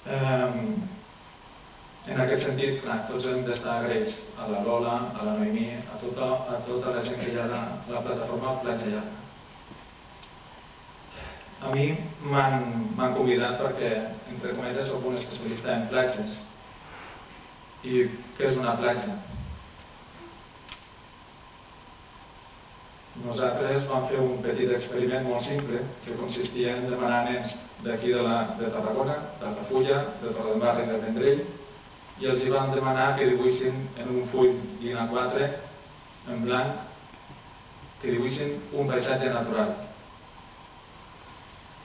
En aquest sentit, clar, tots hem d'estar agraïts a la Lola, a la Noemí, a tota la gent que hi ha a la plataforma Platja Llarga. A mi m'han convidat perquè, entre cometes, soc un especialista en platges. I què és una platja? Nosaltres vam fer un petit experiment molt simple que consistia en demanar a nens d'aquí de Tarragona, d'Altafulla, de Torredembarra i de Vendrell, i els hi vam demanar que dibuixin en un full d'A4 en blanc, que dibuixin un paisatge natural.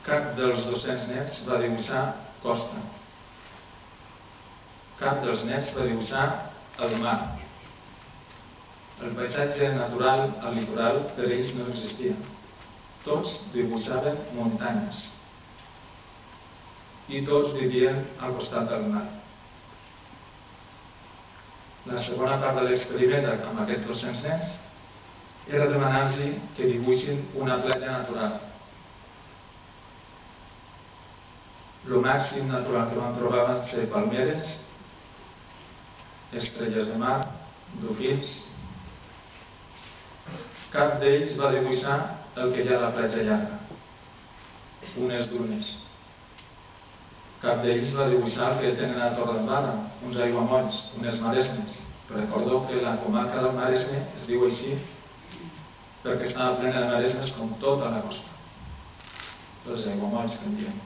Cap dels 200 nens va dibuixar costa. Cap dels nens va dibuixar el mar. El paisatge natural al litoral per ells no existia. Tots dibuixaven muntanyes. I tots vivien al costat del mar. La segona part de l'experiment amb aquests 200 nens era demanar-los que dibuixin una platja natural. El màxim natural que vam trobar van ser palmeres, estrelles de mar, dofins. Cap d'ells va dibuixar el que hi ha a la platja llarga, unes dunes. Cap d'ells va dibuixar el que tenen a Torredembarra, uns aiguamolls, unes maresmes. Recordo que la comarca del Maresme es diu així perquè estava plena de maresmes com tota la costa. Els aiguamolls que en diem.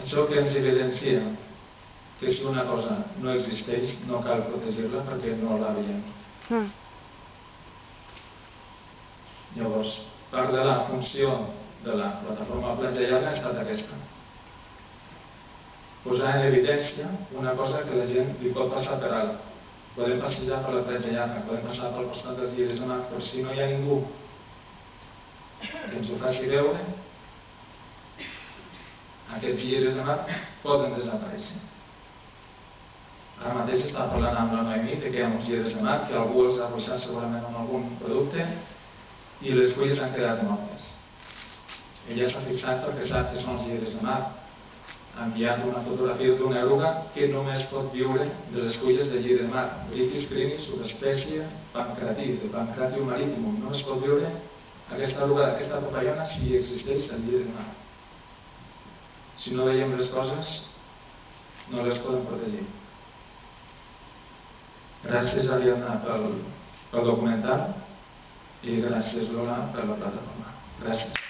Això que ens evidencia que si una cosa no existeix no cal protegir-la perquè no la veiem. Llavors, part de la funció de la plataforma Platja Llarga ha estat aquesta. Posar en evidència una cosa que la gent li pot passar per alt. Podem passejar per la Platja Llarga, podem passar pel costat dels llibres de mar, però si no hi ha ningú que ens ho faci veure, aquests llibres de mar poden desaparèixer. Ara mateix estava parlant amb la Noemí que hi ha uns llibres de mar que algú els ha ruixat segurament amb algun producte i les fulles han quedat mortes. Ella s'ha fixat perquè sap que són els llibres de mar. Ha enviat una fotografia d'una eruga que només pot viure de les fulles de llibre de mar. Britis crini, subespècie Pancratium maritimum. Només pot viure aquesta eruga d'aquesta papallona si existeix el llibre de mar. Si no veiem les coses, no les podem protegir. Gràcies, Ariadna, pel documental i gràcies, Lola, per la plataforma. Gràcies.